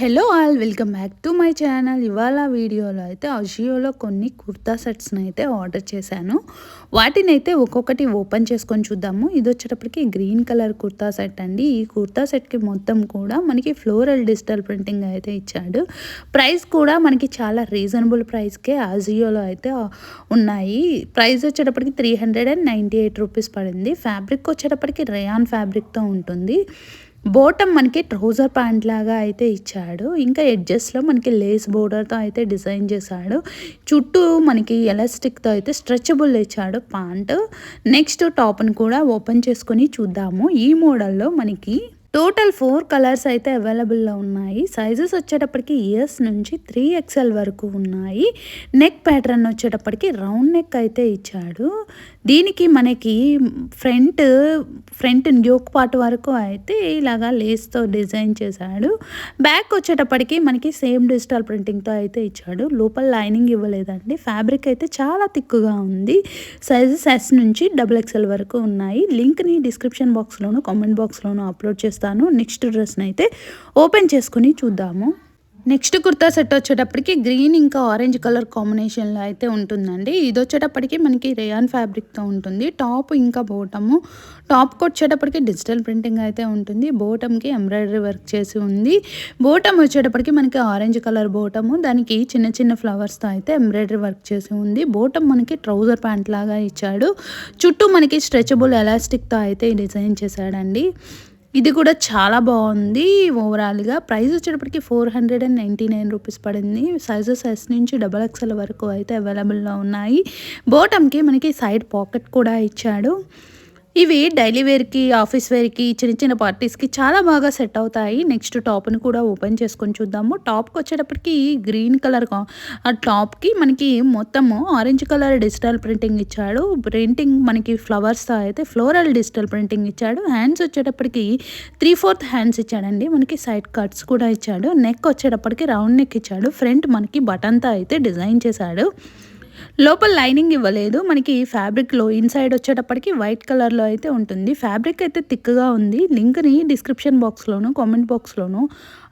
Hello all welcome back to my channel. ఇవాళ వీడియోలో అయితే అజియోలో కొన్ని కుర్తా సెట్స్ని అయితే ఆర్డర్ చేశాను. వాటిని అయితే ఒక్కొక్కటి ఓపెన్ చేసుకొని చూద్దాము. ఇది వచ్చేటప్పటికి గ్రీన్ కలర్ కుర్తా సెట్ అండి. ఈ కుర్తా సెట్కి మొత్తం కూడా మనకి ఫ్లోరల్ డిజిటల్ ప్రింటింగ్ అయితే ఇచ్చాడు. ప్రైస్ కూడా మనకి చాలా రీజనబుల్ ప్రైస్కే అజియోలో అయితే ఉన్నాయి. ప్రైస్ వచ్చేటప్పటికి 398 రూపీస్ పడింది. ఫ్యాబ్రిక్ వచ్చేటప్పటికి రేయాన్ ఫ్యాబ్రిక్తో ఉంటుంది. బోటమ్ మనకి ట్రౌజర్ ప్యాంట్ లాగా అయితే ఇచ్చాడు. ఇంకా ఎడ్జెస్లో మనకి లేస్ బోర్డర్తో అయితే డిజైన్ చేశాడు. చుట్టూ మనకి ఎలాస్టిక్తో అయితే స్ట్రెచబుల్ ఇచ్చాడు ప్యాంట్. నెక్స్ట్ టాప్ని కూడా ఓపెన్ చేసుకొని చూద్దాము. ఈ మోడల్లో మనకి టోటల్ 4 కలర్స్ అయితే అవైలబుల్లో ఉన్నాయి. సైజెస్ వచ్చేటప్పటికి ఎస్ నుంచి 3XL వరకు ఉన్నాయి. నెక్ ప్యాటర్న్ వచ్చేటప్పటికి రౌండ్ నెక్ అయితే ఇచ్చాడు. దీనికి మనకి ఫ్రంట్ యోక్ పార్ట్ వరకు అయితే ఇలాగా లేస్తో డిజైన్ చేశాడు. బ్యాక్ వచ్చేటప్పటికి మనకి సేమ్ డిజిటల్ ప్రింటింగ్తో అయితే ఇచ్చాడు. లోపల లైనింగ్ ఇవ్వలేదండి. ఫ్యాబ్రిక్ అయితే చాలా థిక్గా ఉంది. సైజెస్ ఎస్ నుంచి XXL వరకు ఉన్నాయి. లింక్ని డిస్క్రిప్షన్ బాక్స్లోను కామెంట్ బాక్స్లోను అప్లోడ్ చేస్తాను. నెక్స్ట్ డ్రెస్ని అయితే ఓపెన్ చేసుకుని చూద్దాము. నెక్స్ట్ కుర్తా సెట్ వచ్చేటప్పటికి గ్రీన్ ఇంకా ఆరెంజ్ కలర్ కాంబినేషన్లో అయితే ఉంటుందండి. ఇది వచ్చేటప్పటికి మనకి రేయాన్ ఫ్యాబ్రిక్తో ఉంటుంది. టాప్ ఇంకా బోటము. టాప్కి వచ్చేటప్పటికి డిజిటల్ ప్రింటింగ్ అయితే ఉంటుంది. బోటమ్కి ఎంబ్రాయిడరీ వర్క్ చేసి ఉంది. బోటమ్ వచ్చేటప్పటికి మనకి ఆరెంజ్ కలర్ బోటము. దానికి చిన్న చిన్న ఫ్లవర్స్తో అయితే ఎంబ్రాయిడరీ వర్క్ చేసి ఉంది. బోటమ్ మనకి ట్రౌజర్ ప్యాంట్ లాగా ఇచ్చాడు. చుట్టూ మనకి స్ట్రెచబుల్ ఎలాస్టిక్తో అయితే డిజైన్ చేశాడండి. ఇది కూడా చాలా బాగుంది. ఓవరాల్గా ప్రైస్ వచ్చేటప్పటికి 499 రూపీస్ పడింది. సైజెస్ ఎస్ నుంచి XXL వరకు అయితే అవైలబుల్లో ఉన్నాయి. బాటమ్కి మనకి సైడ్ పాకెట్ కూడా ఇచ్చాడు. ఇవి డైలీ వేర్కి, ఆఫీస్ వేర్కి, చిన్న చిన్న పార్టీస్కి చాలా బాగా సెట్ అవుతాయి. నెక్స్ట్ టాప్ని కూడా ఓపెన్ చేసుకొని చూద్దాము. టాప్కి వచ్చేటప్పటికి గ్రీన్ కలర్ టాప్కి మనకి మొత్తము ఆరెంజ్ కలర్ డిజిటల్ ప్రింటింగ్ ఇచ్చాడు. ప్రింటింగ్ మనకి ఫ్లవర్స్తో అయితే ఫ్లోరల్ డిజిటల్ ప్రింటింగ్ ఇచ్చాడు. హ్యాండ్స్ వచ్చేటప్పటికి 3/4 హ్యాండ్స్ ఇచ్చాడండి. మనకి సైడ్ కట్స్ కూడా ఇచ్చాడు. నెక్ వచ్చేటప్పటికి రౌండ్ నెక్ ఇచ్చాడు. ఫ్రంట్ మనకి బటన్తో అయితే డిజైన్ చేశాడు. లోపల లైనింగ్ ఇవ్వలేదు. మనకి ఫ్యాబ్రిక్లో ఇన్సైడ్ వచ్చేటప్పటికి వైట్ కలర్లో అయితే ఉంటుంది. ఫ్యాబ్రిక్ అయితే థిక్గా ఉంది. లింక్ని డిస్క్రిప్షన్ బాక్స్లోను కామెంట్ బాక్స్లోను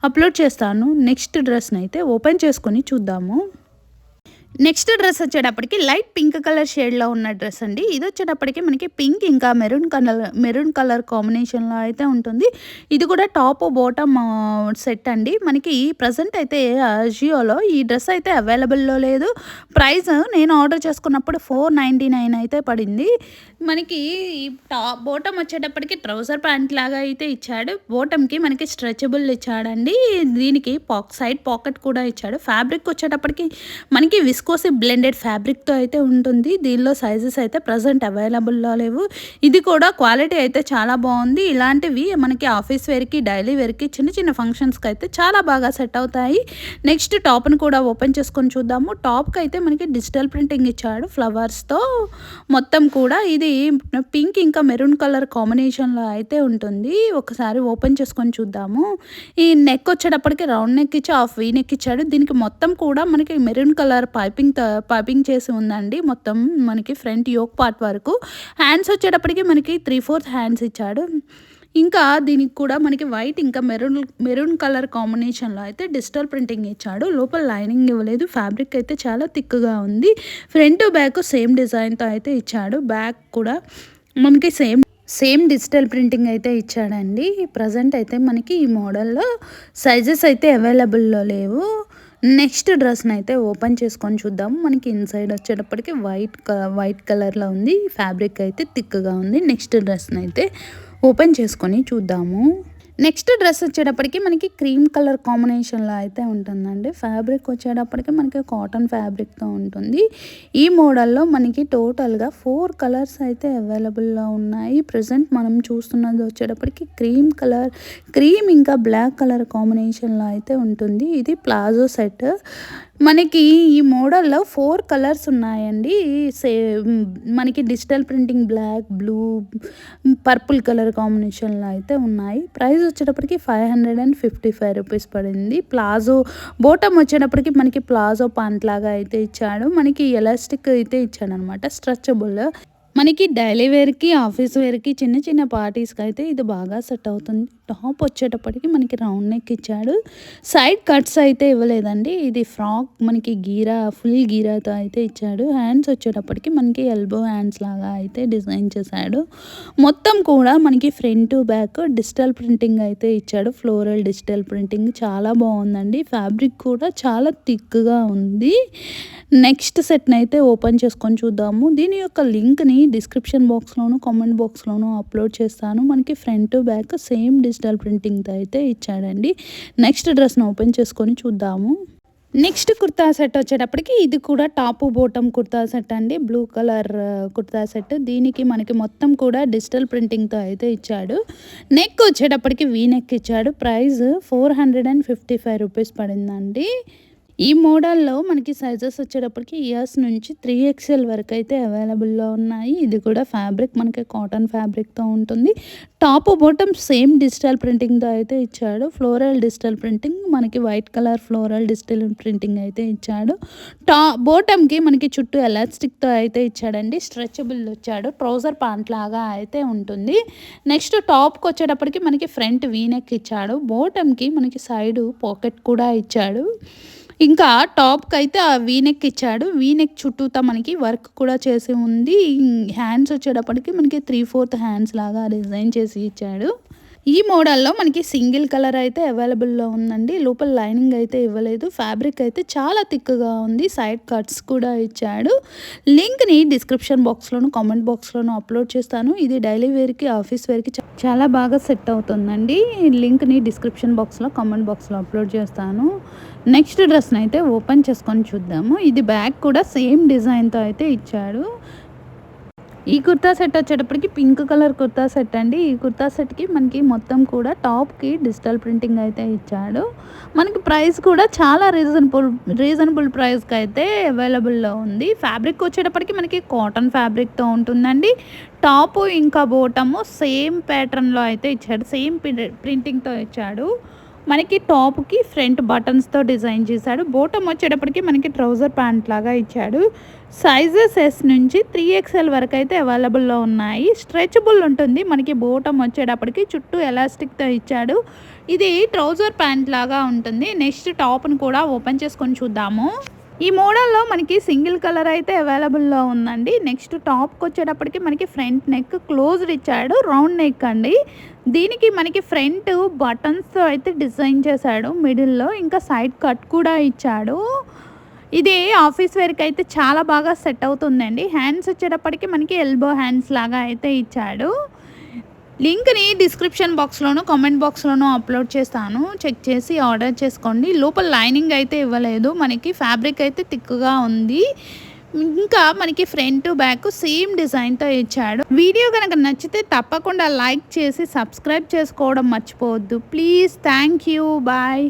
అప్లోడ్ చేస్తాను. నెక్స్ట్ డ్రెస్ని అయితే ఓపెన్ చేసుకొని చూద్దాము. నెక్స్ట్ డ్రెస్ వచ్చేటప్పటికి లైట్ పింక్ కలర్ షేడ్లో ఉన్న డ్రెస్ అండి. ఇది వచ్చేటప్పటికి మనకి పింక్ ఇంకా మెరూన్ కలర్ కాంబినేషన్లో అయితే ఉంటుంది. ఇది కూడా టాప్ బాటమ్ సెట్ అండి. మనకి ప్రజెంట్ అయితే అజియోలో ఈ డ్రెస్ అయితే అవైలబుల్లో లేదు. ప్రైస్ నేను ఆర్డర్ చేసుకున్నప్పుడు 499 అయితే పడింది. మనకి బాటమ్ వచ్చేటప్పటికి ట్రౌజర్ ప్యాంట్ లాగా అయితే ఇచ్చాడు. బాటమ్కి మనకి స్ట్రెచబుల్ ఇచ్చాడండి. దీనికి సైడ్ పాకెట్ కూడా ఇచ్చాడు. ఫ్యాబ్రిక్ వచ్చేటప్పటికి మనకి విస్కోసి బ్లెండెడ్ ఫ్యాబ్రిక్తో అయితే ఉంటుంది. దీనిలో సైజెస్ అయితే ప్రజెంట్ అవైలబుల్లో లేవు. ఇది కూడా క్వాలిటీ అయితే చాలా బాగుంది. ఇలాంటివి మనకి ఆఫీస్ వేర్కి, డైలీ వేర్కి, చిన్న చిన్న ఫంక్షన్స్కి అయితే చాలా బాగా సెట్ అవుతాయి. నెక్స్ట్ టాప్ని కూడా ఓపెన్ చేసుకొని చూద్దాము. టాప్కి అయితే మనకి డిజిటల్ ప్రింటింగ్ ఇచ్చాడు ఫ్లవర్స్తో. మొత్తం కూడా ఇది పింక్ ఇంకా మెరూన్ కలర్ కాంబినేషన్లో అయితే ఉంటుంది. ఒకసారి ఓపెన్ చేసుకొని చూద్దాము. ఈ నెక్ వచ్చేటప్పటికి రౌండ్ నెక్ ఇచ్చి హాఫ్ వీ నెక్ ఇచ్చాడు. దీనికి మొత్తం కూడా మనకి మెరూన్ కలర్ పైపింగ్ చేసి ఉందండి. మొత్తం మనకి ఫ్రంట్ యోక్ పార్ట్ వరకు. హ్యాండ్స్ వచ్చేటప్పటికి మనకి 3/4 హ్యాండ్స్ ఇచ్చాడు. ఇంకా దీనికి కూడా మనకి వైట్ ఇంకా మెరూన్ కలర్ కాంబినేషన్లో అయితే డిజిటల్ ప్రింటింగ్ ఇచ్చాడు. లోపల లైనింగ్ ఇవ్వలేదు. ఫ్యాబ్రిక్ అయితే చాలా థిక్గా ఉంది. ఫ్రంట్ బ్యాక్ సేమ్ డిజైన్తో అయితే ఇచ్చాడు. బ్యాక్ కూడా మనకి సేమ్ డిజిటల్ ప్రింటింగ్ అయితే ఇచ్చాడండి. ప్రజెంట్ అయితే మనకి ఈ మోడల్లో సైజెస్ అయితే అవైలబుల్లో లేవు. నెక్స్ట్ డ్రెస్ని అయితే ఓపెన్ చేసుకొని చూద్దాము. మనకి ఇన్సైడ్ వచ్చేటప్పటికి వైట్ కలర్లో ఉంది. ఫ్యాబ్రిక్ అయితే థిక్గా ఉంది. నెక్స్ట్ డ్రెస్ని అయితే ఓపెన్ చేసుకొని చూద్దాము. నెక్స్ట్ డ్రెస్ వచ్చేటప్పటికి మనకి క్రీమ్ కలర్ కాంబినేషన్లో అయితే ఉంటుందండి. ఫ్యాబ్రిక్ వచ్చేటప్పటికి మనకి కాటన్ ఫ్యాబ్రిక్తో ఉంటుంది. ఈ మోడల్లో మనకి టోటల్గా 4 కలర్స్ అయితే అవైలబుల్లో ఉన్నాయి. ప్రజెంట్ మనం చూస్తున్నది వచ్చేటప్పటికి క్రీమ్ ఇంకా బ్లాక్ కలర్ కాంబినేషన్లో అయితే ఉంటుంది. ఇది ప్లాజో సెట్. మనకి ఈ మోడల్లో 4 కలర్స్ ఉన్నాయండి. మనకి digital printing black, blue, purple colour కాంబినేషన్లో అయితే ఉన్నాయి. ప్రైస్ వచ్చేటప్పటికి 555 రూపీస్ పడింది. బాటమ్ వచ్చేటప్పటికి మనకి ప్లాజో ప్యాంట్ లాగా అయితే ఇచ్చాడు. మనకి ఎలాస్టిక్ అయితే ఇచ్చాడు అనమాట, స్ట్రెచబుల్. మనకి డైలీ వేర్‌కి, ఆఫీస్ వేర్‌కి, చిన్న చిన్న పార్టీస్‌కైతే ఇది బాగా సెట్ అవుతుంది. టాప్ వచ్చేటప్పటికి మనకి రౌండ్ నెక్ ఇచ్చాడు. సైడ్ కట్స్ అయితే ఇవ్వలేదండి. ఇది ఫ్రాక్ మనకి గీరా ఫుల్ గీరాతో అయితే ఇచ్చాడు. హ్యాండ్స్ వచ్చేటప్పటికి మనకి ఎల్బో హ్యాండ్స్ లాగా అయితే డిజైన్ చేశాడు. మొత్తం కూడా మనకి front to back digital printing అయితే ఇచ్చాడు. ఫ్లోరల్ డిజిటల్ ప్రింటింగ్ చాలా బాగుందండి. ఫ్యాబ్రిక్ కూడా చాలా థిక్‌గా ఉంది. నెక్స్ట్ సెట్‌నైతే ఓపెన్ చేసుకొని చూద్దాము. దీని యొక్క లింక్‌ని డిస్క్రిప్షన్ బాక్స్‌లోను, కామెంట్ బాక్స్‌లోను అప్లోడ్ చేస్తాను. మనకి front to back same digital ప్రింటింగ్‌తో అయితే ఇచ్చాడండి. నెక్స్ట్ డ్రెస్‌ని ఓపెన్ చేసుకొని చూద్దాము. నెక్స్ట్ కుర్తా సెట్ వచ్చేటప్పటికి ఇది కూడా టాపు బోటమ్ కుర్తా సెట్ అండి. Blue colour kurta set. దీనికి మనకి మొత్తం కూడా డిజిటల్ ప్రింటింగ్‌తో అయితే ఇచ్చాడు. నెక్ వచ్చేటప్పటికి వీ నెక్ ఇచ్చాడు. ప్రైస్ 455 రూపీస్ పడిందండి. ఈ మోడల్‌లో మనకి సైజెస్ వచ్చేటప్పటికి ఇయర్స్ నుంచి 3XL వరకు అయితే అవైలబుల్‌లో ఉన్నాయి. ఇది కూడా ఫ్యాబ్రిక్ మనకి కాటన్ ఫ్యాబ్రిక్‌తో ఉంటుంది. టాప్ బాటమ్ సేమ్ డిజిటల్ ప్రింటింగ్‌తో అయితే ఇచ్చాడు. ఫ్లోరల్ డిజిటల్ ప్రింటింగ్ మనకి white colour floral digital printing అయితే ఇచ్చాడు. బాటమ్‌కి మనకి చుట్టూ ఎలాస్టిక్‌తో అయితే ఇచ్చాడండి. స్ట్రెచబుల్ వచ్చాడు. ట్రౌజర్ ప్యాంట్ లాగా అయితే ఉంటుంది. నెక్స్ట్ టాప్‌కి వచ్చేటప్పటికి మనకి ఫ్రంట్ వీ నెక్ ఇచ్చాడు. బాటమ్‌కి మనకి సైడు పాకెట్ కూడా ఇచ్చాడు. ఇంకా టాప్‌కైతే ఆ వీ నెక్ ఇచ్చాడు. వీ నెక్ చుట్టూతా మనకి వర్క్ కూడా చేసి ఉంది. హ్యాండ్స్ వచ్చేటప్పటికి మనకి 3/4 హ్యాండ్స్ లాగా డిజైన్ చేసి ఇచ్చాడు. ఈ మోడల్‌లో మనకి సింగిల్ కలర్ అయితే అవైలబుల్‌లో ఉందండి. లోపల లైనింగ్ అయితే ఇవ్వలేదు. ఫ్యాబ్రిక్ అయితే చాలా థిక్‌గా ఉంది. సైడ్ కట్స్ కూడా ఇచ్చాడు. లింక్‌ని డిస్క్రిప్షన్ బాక్స్‌లోను, కామెంట్ బాక్స్‌లోను అప్లోడ్ చేస్తాను. ఇది డైలీ వేర్‌కి, ఆఫీస్ వేర్‌కి చాలా బాగా సెట్ అవుతుందండి. లింక్‌ని డిస్క్రిప్షన్ బాక్స్‌లో, కామెంట్ బాక్స్‌లో అప్లోడ్ చేస్తాను. నెక్స్ట్ డ్రెస్‌ని అయితే ఓపెన్ చేసుకొని చూద్దాము. ఇది బ్యాగ్ కూడా సేమ్ డిజైన్‌తో అయితే ఇచ్చాడు. ఈ కుర్తా సెట్ వచ్చేటప్పటికి పింక్ కలర్ కుర్తా సెట్ అండి. ఈ కుర్తా సెట్‌కి మనకి మొత్తం కూడా టాప్‌కి డిజిటల్ ప్రింటింగ్ అయితే ఇచ్చాడు. మనకి ప్రైస్ కూడా చాలా రీజనబుల్ ప్రైస్‌కి అయితే అవైలబుల్‌లో ఉంది. ఫ్యాబ్రిక్ వచ్చేటప్పటికి మనకి కాటన్ ఫ్యాబ్రిక్‌తో ఉంటుందండి. టాపు ఇంకా బాటము సేమ్ ప్యాటర్న్‌లో అయితే ఇచ్చాడు. సేమ్ ప్రింటింగ్‌తో ఇచ్చాడు. మనకి టాప్‌కి ఫ్రంట్ బటన్స్‌తో డిజైన్ చేశాడు. బాటమ్ వచ్చేటప్పటికి మనకి ట్రౌజర్ ప్యాంట్ లాగా ఇచ్చాడు. సైజెస్ ఎస్ నుంచి 3XL వరకు అయితే అవైలబుల్‌లో ఉన్నాయి. స్ట్రెచబుల్ ఉంటుంది. మనకి బాటమ్ వచ్చేటప్పటికి చుట్టూ ఎలాస్టిక్‌తో ఇచ్చాడు. ఇది ట్రౌజర్ ప్యాంట్ లాగా ఉంటుంది. నెక్స్ట్ టాప్‌ని కూడా ఓపెన్ చేసుకొని చూద్దాము. ఈ మోడల్‌లో మనకి సింగిల్ కలర్ అయితే అవైలబుల్‌లో ఉందండి. నెక్స్ట్ టాప్‌కి వచ్చేటప్పటికి మనకి ఫ్రంట్ నెక్ క్లోజ్డ్ ఇచ్చాడు. రౌండ్ నెక్ అండి. దీనికి మనకి ఫ్రంట్ బటన్స్‌తో అయితే డిజైన్ చేశాడు మిడిల్‌లో. ఇంకా సైడ్ కట్ కూడా ఇచ్చాడు. ఇది ఆఫీస్ వేర్‌కి అయితే చాలా బాగా సెట్ అవుతుందండి. హ్యాండ్స్ వచ్చేటప్పటికి మనకి ఎల్బో హ్యాండ్స్ లాగా అయితే ఇచ్చాడు. లింక్‌ని డిస్క్రిప్షన్ బాక్స్‌లోను, కామెంట్ బాక్స్‌లోను అప్లోడ్ చేస్తాను. చెక్ చేసి ఆర్డర్ చేసుకోండి. లోపల లైనింగ్ అయితే ఇవ్వలేదు. మనకి ఫ్యాబ్రిక్ అయితే థిక్‌గా ఉంది. ఇంకా మనకి ఫ్రంట్ బ్యాక్ సేమ్ డిజైన్‌తో ఇచ్చాడు. వీడియో గనక నచ్చితే తప్పకుండా లైక్ చేసి సబ్స్క్రైబ్ చేసుకోవడం మర్చిపోవద్దు. ప్లీజ్. Thank you. బాయ్.